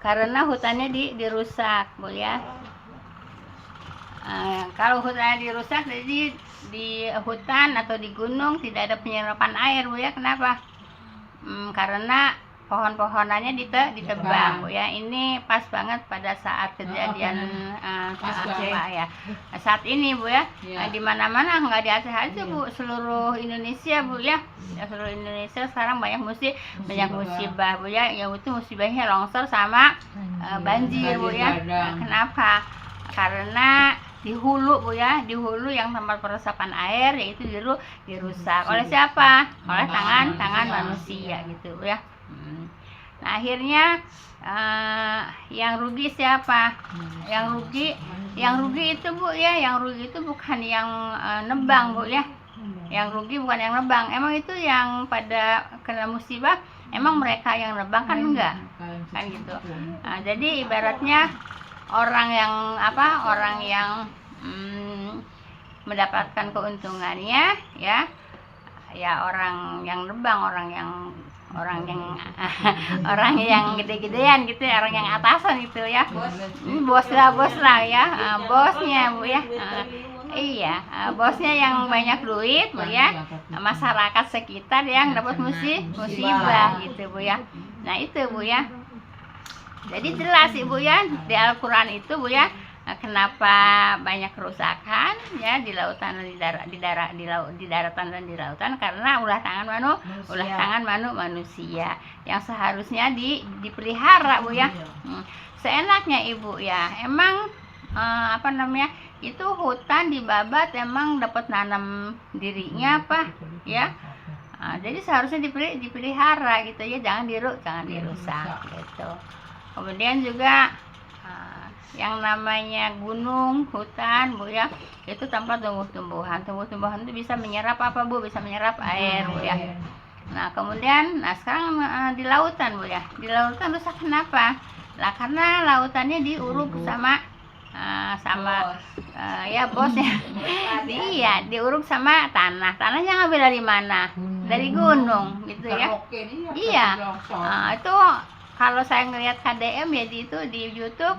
karena hutannya dirusak, Bu ya. Kalau hutannya dirusak, jadi di hutan atau di gunung tidak ada penyerapan air, Bu ya. Kenapa? Karena pohon-pohonannya ditebang, Bu ya. Ini pas banget pada saat kejadian gempa ya. Saat ini, Bu ya, di mana-mana, nggak di Aceh aja, Bu, seluruh Indonesia, Bu ya. Seluruh Indonesia sekarang banyak musibah, Bu ya. Yang itu musibahnya longsor sama banjir, Bu ya. Kenapa? Karena di hulu, Bu ya, di hulu yang tempat peresapan air yaitu dirusak oleh siapa? Oleh tangan manusia gitu, Bu ya. Nah, akhirnya yang rugi siapa? Yang rugi itu, Bu ya, yang rugi itu bukan yang nebang, Bu ya. Yang rugi bukan yang nebang. Emang itu yang pada kena musibah, emang mereka yang nebang kan enggak? Kan gitu. Nah, jadi ibaratnya orang yang mendapatkan keuntungannya ya orang yang nebang, orang yang gede-gedean gitu, orang yang atasan gitu ya. Bos lah ya, bosnya, Bu ya. Iya, bosnya yang banyak duit, Bu ya. Masyarakat sekitar yang dapat musibah gitu, Bu ya. Nah, itu, Bu ya. Jadi jelas, Ibu ya, di Al-Quran itu, Bu ya, kenapa banyak kerusakan ya di lautan, di daratan dan di lautan, karena ulah tangan manusia yang seharusnya dipelihara, Bu ya. Seenaknya, Ibu ya, emang itu hutan dibabat, emang dapat nanam dirinya apa ya. Jadi seharusnya dipelihara gitu ya, jangan dirusak gitu. Kemudian juga yang namanya gunung, hutan, Bu ya, itu tempat tumbuh-tumbuhan itu bisa menyerap apa, Bu? Bisa menyerap air, Bu ya. Nah, kemudian sekarang di lautan, Bu ya, di lautan rusak kenapa? Lah karena lautannya diuruk sama bosnya. Iya, diuruk sama tanahnya ngambil dari mana? Dari gunung gitu ya. Iya. Itu kalau saya ngelihat KDM ya di YouTube,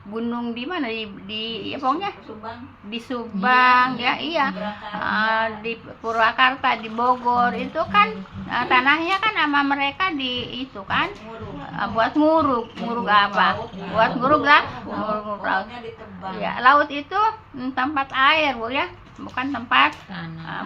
gunung di mana ya pokoknya di Subang ya, iya, di Purwakarta, di Bogor itu kan tanahnya kan sama mereka itu kan buat nguruk apa? Buat nguruk laut. Ya, laut itu tempat air, Bu ya. Bukan tempat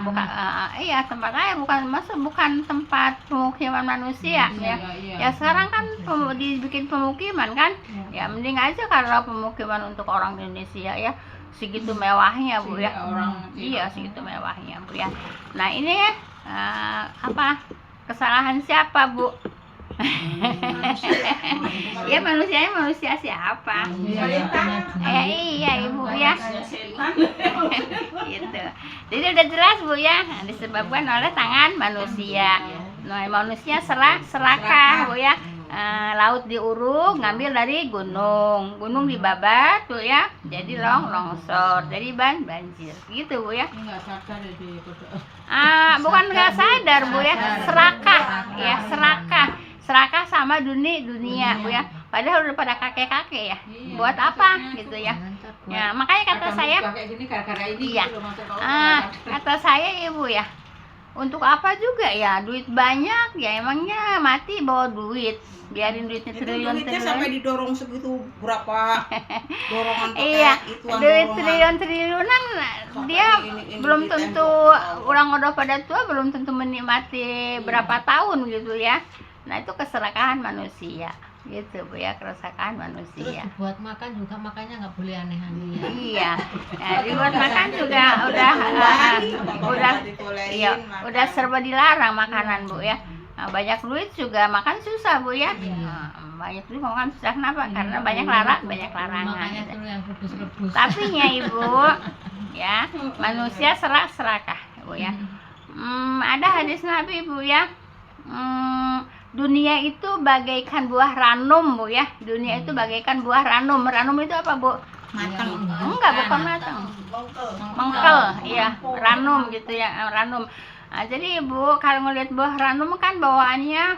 tempat air, bukan tempat pemukiman manusia ya. Ya sekarang kan dibikin pemukiman kan, ya mending aja kalau pemukiman untuk orang Indonesia ya, segitu mewahnya, Bu ya. Iya, segitu mewahnya, Bu ya. Nah, ini kesalahan siapa, Bu? Ya manusia siapa? Iya, Ibu ya. Gitu. Jadi udah jelas, Bu ya, disebabkan oleh tangan manusia. Nah, manusia serakah, Bu ya. Laut diuruk, ngambil dari gunung dibabat, Bu ya, jadi longsor, jadi banjir gitu, Bu ya. Bukan nggak sadar, Bu ya, serakah sama dunia, Bu ya. Padahal udah pada kakek-kakek ya. Buat apa gitu ya. Ya, makanya kata saya, iya. Kata saya, Ibu ya, untuk apa juga ya, duit banyak ya, emangnya mati bawa duit, biarin duitnya triliun sampai didorong segitu berapa dorongan iya, duit triliunan dia belum tentu, orang udah pada tua belum tentu menikmati berapa tahun gitu ya. Nah, itu keserakahan manusia gitu, Bu ya, keserakahan manusia. Terus buat makan juga, makanya nggak boleh aneh-aneh. Iya, dibuat makan juga udah serba dilarang makanan, Bu ya. Banyak duit juga makan susah, Bu ya. Banyak duit makan susah, kenapa? Karena banyak larangan. Makanya tuh yang rebus-rebus. Tapi ya, Ibu ya, manusia serakah, Bu ya. Ada hadis Nabi, Bu ya. Dunia itu bagaikan buah ranum, Bu ya. Dunia itu bagaikan buah ranum. Ranum itu apa, Bu? Matang. Enggak, bukan matang. Mengkel, iya, ranum gitu ya, ranum. Jadi ibu kalau ngelihat buah ranum kan bawaannya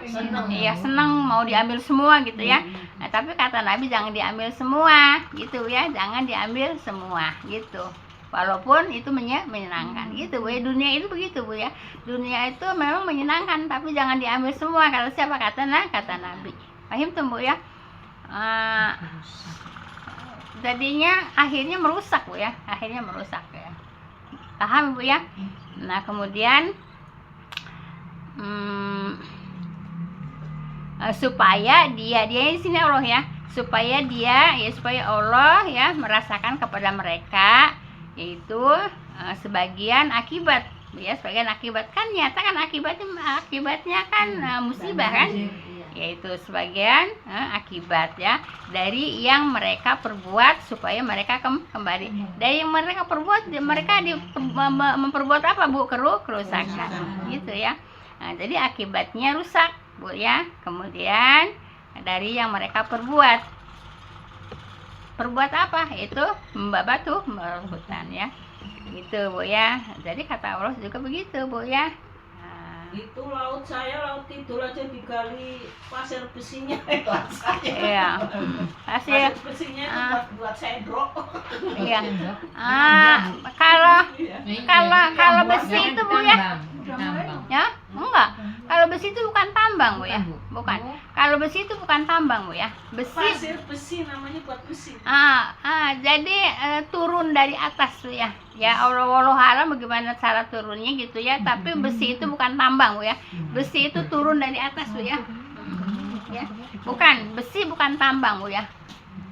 ya senang mau diambil semua gitu ya. Tapi kata Nabi jangan diambil semua gitu ya, jangan diambil semua gitu. Walaupun itu menyenangkan gitu Bu ya. Dunia itu begitu Bu ya. Dunia itu memang menyenangkan tapi jangan diambil semua. Kata siapa? Kata Nabi. Paham tuh Bu ya? Jadinya akhirnya merusak Bu ya. Akhirnya merusak ya. Paham Bu ya? Nah kemudian supaya dia di sini Allah ya, supaya Allah ya merasakan kepada mereka yaitu sebagian akibat ya, sebagian akibat kan nyata kan akibatnya kan musibah kan, yaitu sebagian akibat ya dari yang mereka perbuat supaya mereka kembali dari yang mereka perbuat, mereka memperbuat apa Bu? Kerusakan gitu ya. Jadi akibatnya rusak Bu ya. Kemudian dari yang mereka perbuat apa? Itu membabatuh hutan ya gitu Bu ya. Jadi kata Allah juga begitu Bu ya. Itu laut saya, laut Kidul aja digali pasir besinya lewat saya. Iya. Pasir besinya itu buat sendok. Iya. Kalau besi itu Bu ya. Ya, enggak. Kalau besi itu bukan tambang Bu ya. Bukan. Kalau besi itu bukan tambang Bu ya. Pasir besi namanya buat besi. Jadi turun dari atas Bu ya. Ya Allah alam bagaimana cara turunnya gitu ya. Tapi besi itu bukan tambang Bu ya. Besi itu turun dari atas Bu ya. Ya. Bukan, besi bukan tambang Bu ya.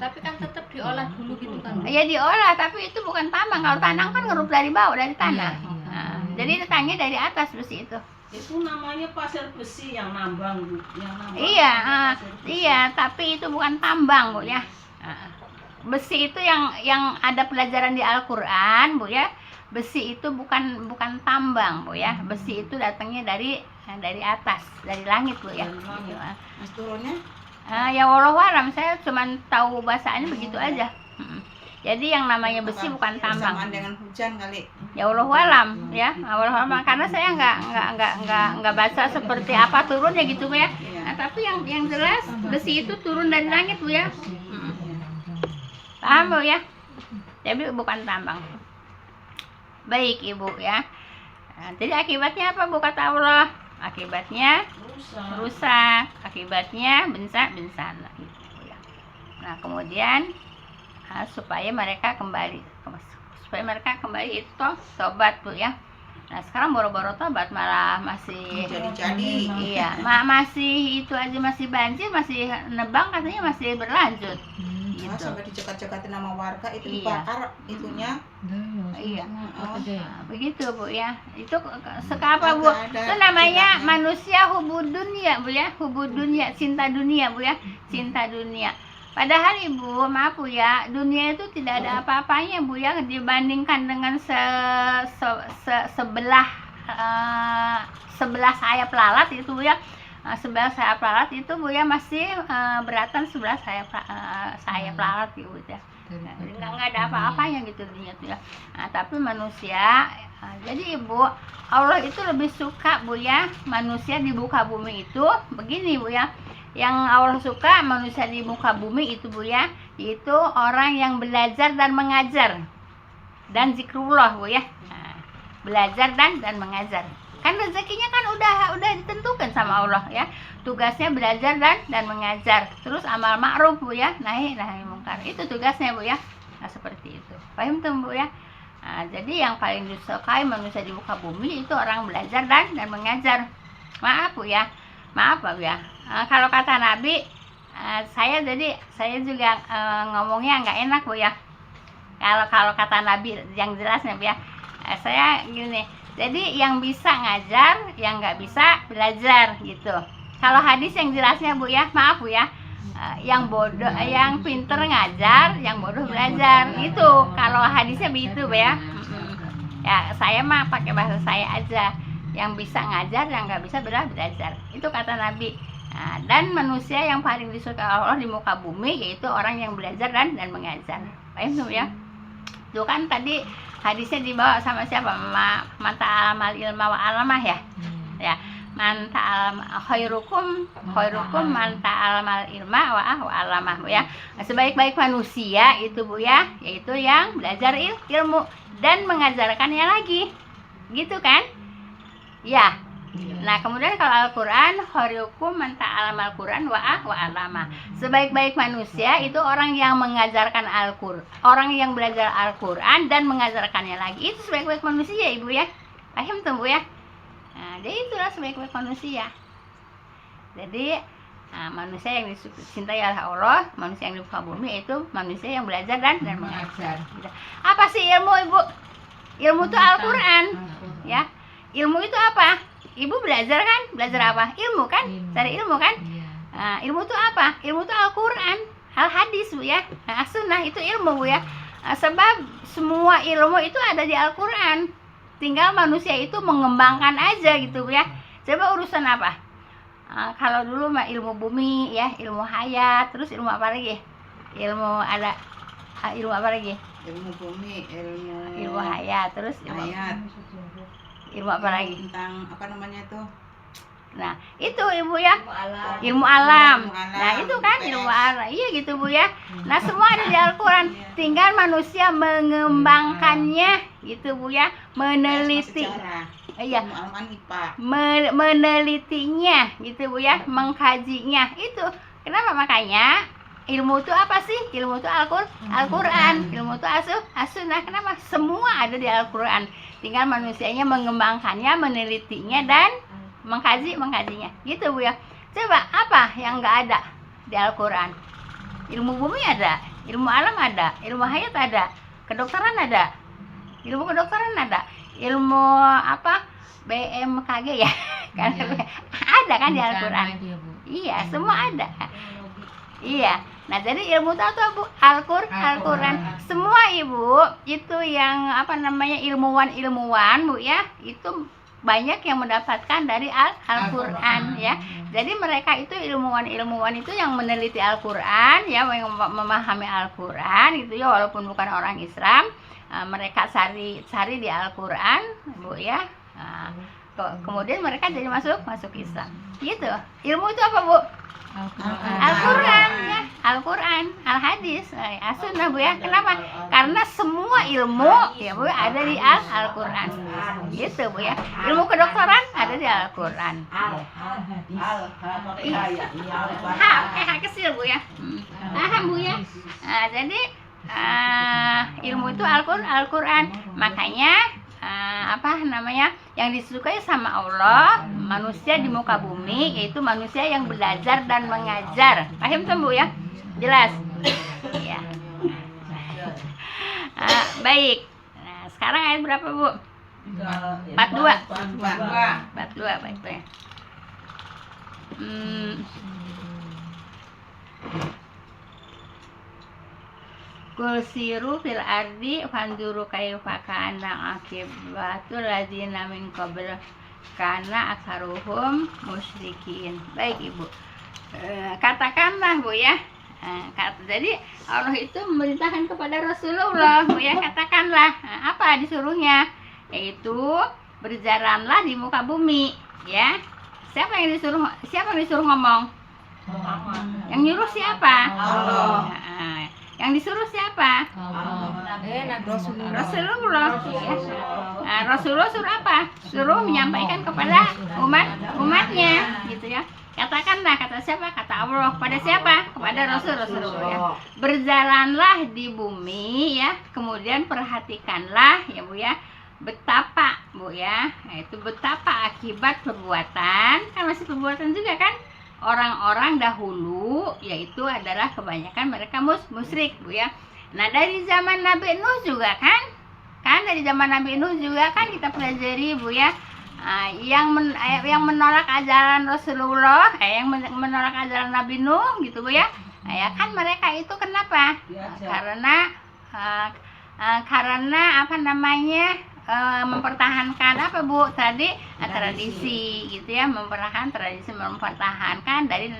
Tapi kan tetap diolah dulu gitu kan. Ya diolah, tapi itu bukan tambang. Kalau tambang kan ngeruk dari bawah, dari tanah. Jadi datangnya dari atas besi itu. Itu namanya pasir besi yang nambang Bu. Iya, tapi itu bukan tambang Bu ya. Besi itu yang ada pelajaran di Al-Qur'an Bu ya. Besi itu bukan tambang Bu ya. Besi itu datangnya dari atas, dari langit Bu ya. Mas turunnya? Ya wallahualam, saya cuma tahu bahasanya begitu aja. Jadi yang namanya besi bukan tambang. Bersamaan dengan hujan kali. Ya wallahualam ya. Wallahualam karena saya nggak baca seperti apa turunnya gitu Bu ya. Nah, tapi yang jelas besi itu turun dari langit Bu ya. Paham Bu ya? Jadi bukan tambang. Baik Ibu ya. Jadi akibatnya apa Bu kata Allah? Akibatnya rusak, akibatnya bencana gitu ya. Nah kemudian supaya mereka kembali itu tobat Bu ya. Nah sekarang boro-boro tobat malah masih jadi iya masih itu aja, masih banjir, masih nebang katanya masih berlanjut gitu. Sampai dicekat-cekatin sama warga itu dibakar itunya. Iya. Begitu Bu ya. Itu sekapa Bu? Itu namanya manusia hubudun ya Bu ya. Hubudun ya, cinta dunia Bu ya. Cinta dunia. Padahal Ibu, maaf Bu ya, dunia itu tidak ada apa-apanya Bu ya dibandingkan dengan sebelah sayap lalat itu Bu ya. Sebelah sayap lalat itu Bu ya masih beratan sebelah sayap lalat gitu ya. Nggak ada apa-apanya gitu dunia itu ya. Tapi manusia, jadi Ibu, Allah itu lebih suka Bu ya manusia di muka bumi itu begini Bu ya. Yang Allah suka manusia di muka bumi itu Bu ya, yaitu orang yang belajar dan mengajar dan zikrullah Bu ya. Belajar dan mengajar. Kan rezekinya kan udah ditentukan sama Allah ya. Tugasnya belajar dan mengajar. Terus amal ma'ruf Bu ya, nahi mungkar. Itu tugasnya Bu ya. Nah, seperti itu. Paham tuh Bu ya? Jadi yang paling disukai manusia di muka bumi itu orang belajar dan mengajar. Maaf Bu ya. Maaf Bu ya. Kalau kata Nabi, saya juga ngomongnya nggak enak Bu ya. Kalau kata Nabi yang jelasnya Bu ya. Saya gini. Jadi yang bisa ngajar, yang nggak bisa belajar gitu. Kalau hadis yang jelasnya Bu ya, maaf Bu ya, yang bodoh, yang pinter ngajar, yang bodoh belajar. Itu kalau hadisnya begitu Bu ya. Ya saya mah pakai bahasa saya aja. Yang bisa ngajar, yang nggak bisa belajar. Itu kata Nabi. Dan manusia yang paling disukai Allah di muka bumi yaitu orang yang belajar dan mengajar. Paham tuh ya? Itu kan tadi hadisnya dibawa sama siapa? Man ta'alamal ilma wa alamah ya. Ya, man khairukum man ta'alamal ilma wa alamah, Bu ya. Sebaik-baik manusia itu, Bu ya, yaitu yang belajar ilmu dan mengajarkannya lagi. Gitu kan? Ya. Nah, kemudian kalau Al-Qur'an, khairukum man ta'alamal Qur'an wa alamah. Sebaik-baik manusia itu orang yang mengajarkan Al-Qur'an, orang yang belajar Al-Qur'an dan mengajarkannya lagi. Itu sebaik-baik manusia, Ibu ya. Paham tuh, Bu ya? Nah, jadi itulah sebaik-baik manusia. Jadi manusia yang dicintai oleh Allah, manusia yang di muka bumi itu manusia yang belajar dan mengajar. Apa sih ilmu, Ibu? Ilmu itu Al-Qur'an. Ya. Ilmu itu apa? Ibu belajar kan? Belajar apa? Ilmu kan? Cari ilmu kan? Ilmu itu apa? Ilmu itu Al-Qur'an, Al-Hadis, Bu ya. As-Sunnah itu ilmu, Bu ya. Sebab semua ilmu itu ada di Al-Qur'an. Tinggal manusia itu mengembangkan aja gitu, Bu ya. Coba urusan apa? Kalau dulu mah ilmu bumi ya, ilmu hayat, terus ilmu apa lagi? Ilmu apa lagi? Ilmu bumi, Ilmu hayat, terus ilmu apa lagi? Tentang apa namanya itu? Nah, itu Ibu ya. Ilmu alam. Ilmu alam. Nah, itu kan IPS. ilmu alam. Iya gitu, Bu ya. Nah, semua ada di Al-Qur'an. Tinggal manusia mengembangkannya gitu, Bu ya. Meneliti. Iya. Ilmu alam IPA. Menelitinya gitu, Bu ya. Mengkajinya. Itu. Kenapa makanya ilmu itu apa sih? Ilmu itu Al-Qur'an. Ilmu itu As-Sunnah. Kenapa? Semua ada di Al-Qur'an. Tinggal manusianya mengembangkannya, menelitinya dan mengkajinya. Gitu, Bu ya. Coba apa yang nggak ada di Al-Qur'an? Ilmu bumi ada, ilmu alam ada, ilmu hayat ada, kedokteran ada. Ilmu kedokteran ada. Ilmu apa? BMKG ya. Kan ada kan di Al-Qur'an. Iya, semua ada. Iya. Nah, jadi ilmu itu apa, Bu? Al-Qur'an. Semua Ibu itu yang apa namanya ilmuwan, Bu ya, itu banyak yang mendapatkan dari Al-Qur'an ya. Jadi mereka itu ilmuwan itu yang meneliti Al-Qur'an ya, yang memahami Al-Qur'an gitu ya, walaupun bukan orang Islam, mereka cari di Al-Qur'an, Bu ya. Kemudian mereka jadi masuk Islam. Gitu. Ilmu itu apa, Bu? Al-Qur'an ya, Al-Qur'an, Al-Hadis, As-Sunnah, Bu ya. Kenapa? Karena semua ilmu ya, Bu, ada di Al-Qur'an. Gitu, Bu ya. Ilmu kedokteran ada di Al-Qur'an. Hak kecil, Bu ya. Paham, Bu ya. Nah, jadi ilmu itu Al-Qur'an. Makanya apa namanya, yang disukai sama Allah manusia di muka bumi yaitu manusia yang belajar dan mengajar. Paham tuh, Bu ya? Jelas ya. Baik. Nah, sekarang ayat berapa, Bu? 42. 42 baik. Kul siru fil ardi fanzuru kaifa kana akibatul ladzina min qabl kana aksaruhum musyrikin. Baik, Ibu. Katakanlah, Bu ya. Jadi Allah itu memerintahkan kepada Rasulullah, Bu ya, katakanlah. Apa disuruhnya? Yaitu berjalanlah di muka bumi, ya. Siapa yang disuruh ngomong? Yang nyuruh siapa? Allah. Yang disuruh siapa? Rasulullah. Nah, Rasulullah suruh apa? Suruh menyampaikan kepada umatnya, gitu ya. Katakanlah, kata siapa? Kata Allah. Kepada siapa? Kepada Rasulullah ya. Berjalanlah di bumi ya. Kemudian perhatikanlah ya, Bu ya. Betapa, Bu ya. Itu betapa akibat perbuatan. Kan masih perbuatan juga kan? Orang-orang dahulu yaitu adalah kebanyakan mereka musyrik, Bu ya. Nah, dari zaman Nabi Nuh juga kan dari zaman Nabi Nuh juga kan kita pelajari, Bu ya, yang menolak ajaran Rasulullah, yang menolak ajaran Nabi Nuh gitu, Bu ya. Ya kan mereka itu kenapa? Karena apa namanya, mempertahankan apa, Bu, tadi tradisi gitu ya, mempertahankan dari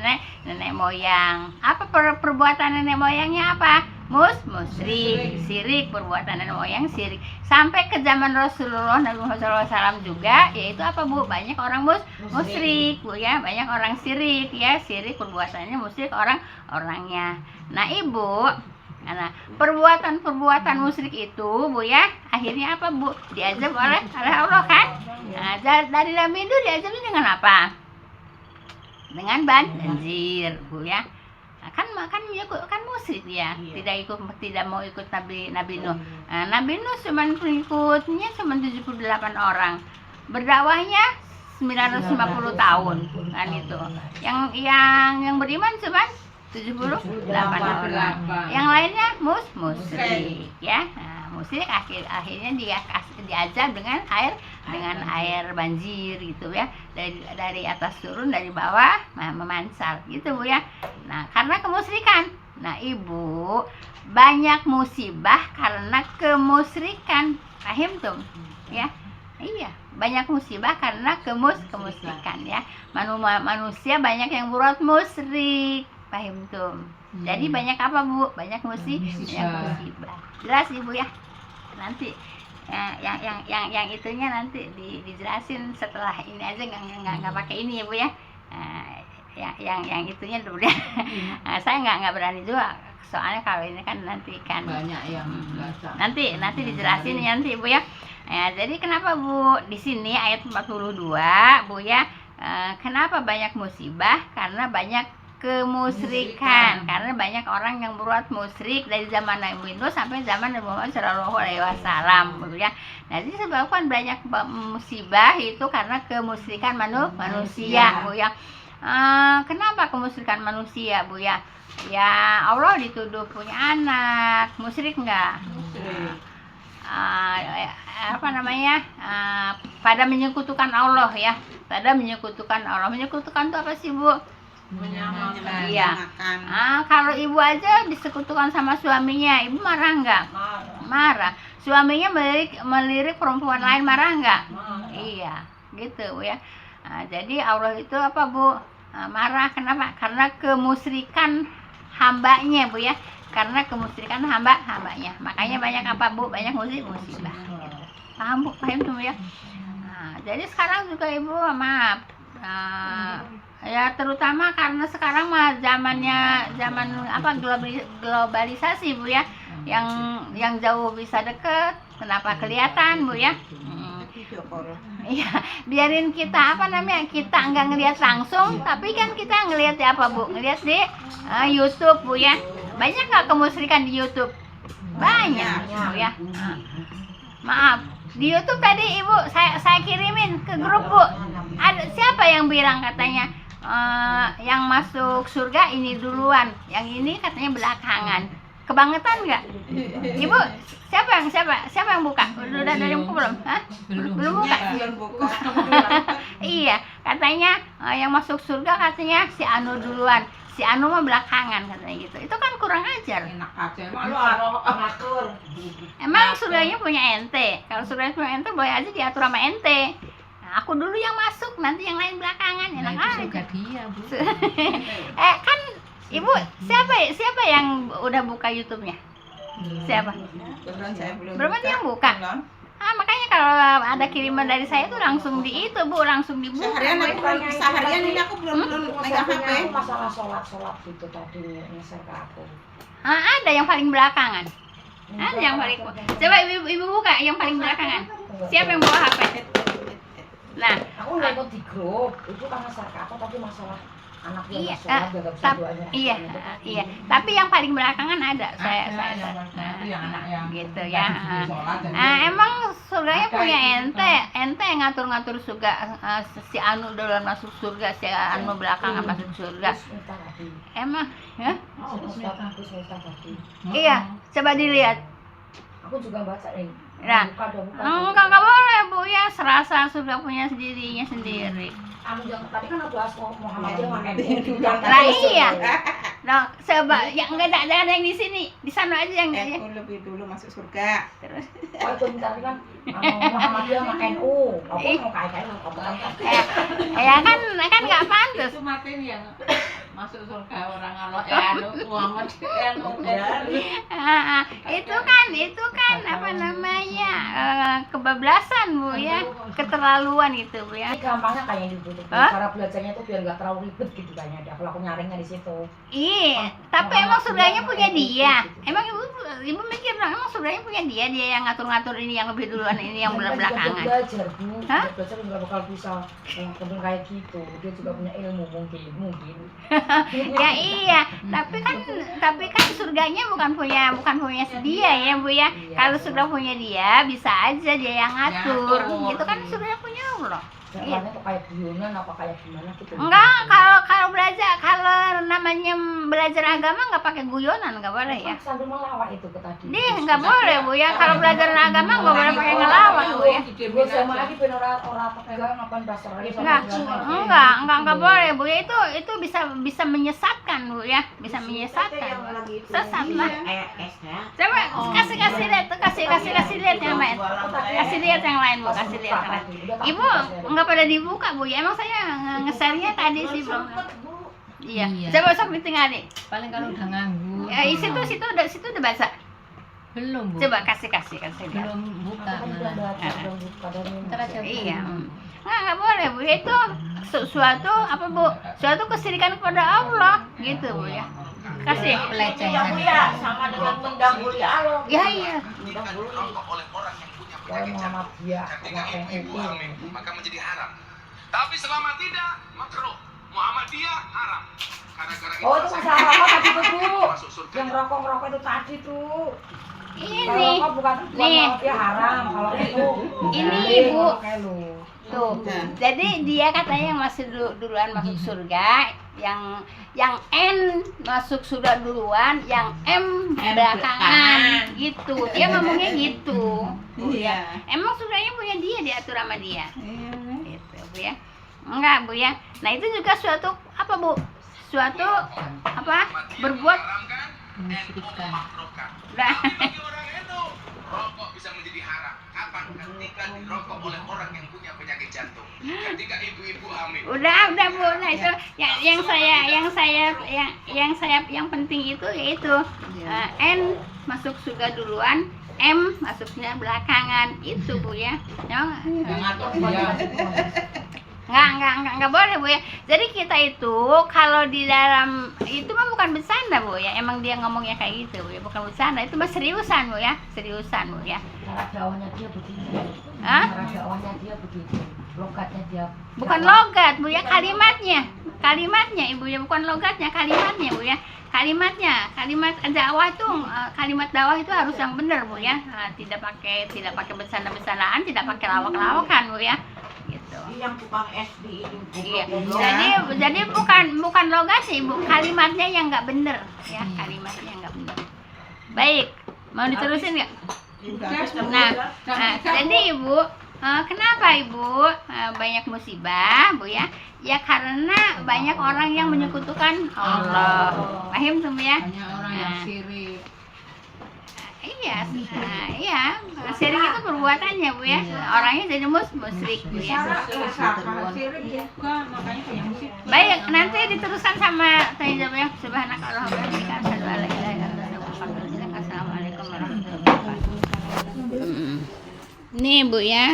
nenek moyang. Apa perbuatan nenek moyangnya? Apa? musyrik, sirik, perbuatan nenek moyang sirik. Sampai ke zaman Rasulullah Nabi Muhammad SAW juga, yaitu apa Bu? Banyak orang musyrik Bu ya, banyak orang sirik ya, sirik perbuatannya, musyrik orangnya. Nah Ibu, nah perbuatan musyrik itu Bu ya, akhirnya apa Bu? Diazab oleh Allah kan? Nah, dari Nabi itu diazabnya dengan apa? Dengan banjir Bu ya. Nah, kan musyrik ya, tidak mau ikut Nabi Nuh. Nah, Nabi Nuh pengikutnya cuma 78 orang. Berdakwahnya 950 tahun kan itu. Yang beriman cuma 78 orang. Yang lainnya musyrik ya. Nah, musyrik akhirnya diazab dengan air banjir gitu ya, dari atas turun, dari bawah memancar gitu Bu ya. Nah karena kemusyrikan, nah Ibu, banyak musibah karena kemusyrikan, paham tuh ya. Iya, banyak musibah karena kemusyrikan ya. Manusia banyak yang berbuat musyrik, paham tuh. Jadi banyak apa Bu? Banyak musibah. Jelas Ibu ya. Nanti yang itunya nanti dijelasin setelah ini aja, nggak pakai ini ya Bu ya. Yang itunya dulu ya. Saya nggak berani juga, soalnya kalau ini kan nanti kan Banyak yang baca. nanti dijelasin nanti Bu ya. Jadi kenapa Bu di sini ayat 42 Bu ya, kenapa banyak musibah? Karena banyak kemusyrikan, karena banyak orang yang berbuat musyrik dari zaman Nabi Nuh sampai zaman Nabi Muhammad Shallallahu Alaihi Wasallam, ya. Nah, jadi sebabkan banyak musibah itu karena kemusyrikan manusia, Bu ya. Kenapa kemusyrikan manusia, Bu ya? Ya Allah dituduh punya anak, musyrik enggak? Pada menyekutukan Allah ya, pada menyekutukan Allah. Menyekutukan itu apa sih Bu? Menyamakan. Iya. Kalau Ibu aja disekutukan sama suaminya, Ibu marah enggak? Marah. Suaminya melirik perempuan lain, marah enggak? Iya, gitu Bu ya. Jadi Allah itu apa Bu? Marah, kenapa? Karena kemusyrikan hambanya Bu ya. Karena kemusyrikan hambanya. Makanya banyak apa Bu? Banyak musibah. Gitu. Paham Bu? Paham tuh ya? Jadi sekarang juga Ibu maaf. Ya terutama karena sekarang mah zaman globalisasi Bu ya, yang jauh bisa deket, kenapa kelihatan Bu ya? Iya, biarin kita kita nggak ngelihat langsung, tapi kan kita ngelihat di apa Bu? Ngelihat di YouTube Bu ya. Banyak nggak kemusyrikan di YouTube? Banyak Bu ya. Maaf, di YouTube tadi Ibu saya kirimin ke grup Bu. Ada siapa yang bilang katanya yang masuk surga ini duluan, yang ini katanya belakangan. Kebangetan nggak? Ibu, siapa yang buka? Udah dari buku belum? Hah? Belum buka? Iya, katanya yang masuk surga katanya si Anu duluan, si Anu mah belakangan katanya gitu. Itu kan kurang ajar. Enak aja. Emang surganya punya ente? Kalau surganya punya ente, boleh aja diatur sama ente. Aku dulu yang masuk, nanti yang lain belakangan, enak aja. Dia Bu. Kan Ibu, siapa yang udah buka YouTube-nya? Siapa? Belum ada yang buka. Makanya kalau ada kiriman dari saya tuh langsung langsung dibuka. Seharian ini aku belum megang HP. Masalah sholat itu tadi ngeser ke aku. Ada yang paling belakangan. Ada yang paling. Coba ibu buka yang paling belakangan. Siapa yang bawa HP? Nah, Aku nggak ikut di grup, itu karena ngeser ke aku, tapi masalah anaknya iya, nggak sholat, nggak bisa doanya. iya. Tapi yang paling belakangan ada. Saya yang anak yang gitu ya. Emang surganya punya ente yang ngatur-ngatur surga. Si Anu duluan masuk surga, si Anu belakangan masuk surga. Emang, ya? Iya, coba dilihat. Aku juga baca nih. Nah, enggak boleh Bu ya, serasa surga punya dirinya sendiri. Tapi kan aku bahas Muhammad yang Nah iya. Nah, coba yang enggak ada yang di sini, di sana aja yang Aku lebih dulu masuk surga. terus. Oh itu tapi kan Muhammad yang NU. Aku mau kayak Ya kan nggak pantas. Itu matiin ya. masuk surga orang kalau anu Muhammad Dari itu kan apa namanya kebablasan Bu ya, keterlaluan gitu Bu ya. Ini gampangnya kayak gitu. Hah? Cara belajarnya tuh biar nggak terlalu ribet gitu kayaknya. Kalau aku nyaringnya di situ. Iya, tapi emang surganya punya dia. Emang ibu mikir dong, emang surganya punya dia yang ngatur-ngatur ini yang lebih duluan ini yang Dia belakangan. belajar Bu. Hah? Dia belajar nggak bakal bisa temen kayak gitu. Dia juga punya ilmu mungkin. Ya iya, tapi kan surganya bukan punya dia ya Bu ya. Iya, Kalau betul. sudah punya dia, bisa aja dia yang ngatur. Ngatur. Gitu kan surga punya Allah. Caranya tuh kayak guyonan apa kayak gimana gitu. Enggak, kalau namanya belajar agama nggak pakai guyonan, nggak boleh ya. Sambil melawak itu ke tadi. Dih, nggak boleh Bu ya. Kalau belajar agama nggak boleh pakai ngelawak Bu ya. Gue sama lagi ben ora tegang apa dasar lagi Enggak boleh Bu ya. Itu bisa menyesatkan Bu ya. Bisa menyesatkan. Sesat lah. Coba kasih lihat tuh, kasih lihat yang lain. Kasih lihat yang lain Bu, kasih lihat yang lain. Ibu nggak pada dibuka Bu ya. Emang saya nge-share-nya tadi sih belum. Iya. Iya. Coba sok ditinggalin. paling kalau udah nganggur Ya, situ udah baca. belum Bu, Coba kasih lihat. belum buka malah ntar aja Bu. Iya. Nggak boleh Bu. Itu suatu apa Bu? Suatu kesyirikan kepada Allah gitu Bu ya. Kasih. pelecehan sama dengan mendahului Allah. Ya iya. dirokok oleh orang yang punya Kayak penyakit Muhammad jantung. dia, Ketika anak yang ibu-ibu itu. hamil, maka menjadi haram. Tapi selama tidak, makruh. Muhammadiyah haram. Gara-gara Oh itu masalah rokok tadi tuh Bu. masuk surga. Yang rokok itu tadi tuh. Ini. Kalau rokok bukan Nih. dia haram. Kalau itu Ini, boleh, Bu. kalau kayak lu. Tuh. Jadi dia katanya yang masih duluan masuk surga, yang N masuk surga duluan, yang M belakangan gitu. Dia ngomongnya gitu. Iya. Emang surganya punya dia, diatur sama dia. Gitu, Bu ya. Enggak, Bu ya. Nah, itu juga suatu apa, Bu? Suatu apa? Berbuat Haramkan, Memusyrikan. makruhkan. Nah. Tapi bagi orang itu, rokok bisa menjadi haram. Kapan? Ketika dirokok oleh orang yang punya penyakit jantung. Ketika ibu-ibu hamil. Udah Bu. Nah, itu yang penting itu yaitu N masuk surga duluan, M masuknya belakangan. Itu Bu ya. Nggak boleh Bu ya. Jadi kita itu kalau di dalam itu mah bukan bercanda Bu ya. Emang dia ngomongnya kayak gitu Bu ya, bukan bercanda. Itu mah seriusan Bu ya, seriusan Bu ya. Cara dakwahnya dia begitu. Hah? Cara dakwahnya dia begitu. Logatnya dia. Bukan logat Bu ya, kalimatnya Ibu ya, bukan logatnya, kalimatnya Bu ya. Kalimat dakwah itu kalimat dakwah itu harus yang benar Bu ya. Tidak pakai bercanda-bercandaan, tidak pakai lawak-lawakan Bu ya. Gitu. Yang tukang SD ini. Iya. Jadi bukan logatnya Ibu, kalimatnya yang nggak benar ya, kalimatnya yang nggak benar. Baik, mau diterusin nggak? Nah, jadi Ibu, kenapa Ibu banyak musibah Bu ya? Ya karena banyak orang yang menyekutukan Allah. Paham tuh Bu ya? banyak orang yang syirik Iya, syirik itu perbuatannya Bu ya. Orangnya jadi musyrik Bu ya. Baik, nanti diteruskan sama tanya jawabnya. Subhanallah wa bihamdihi, asyhadu an la ilaha illa anta, astaghfiruka wa atubu ilaik. Assalamualaikum warahmatullahi wabarakatuh. Nih Bu ya.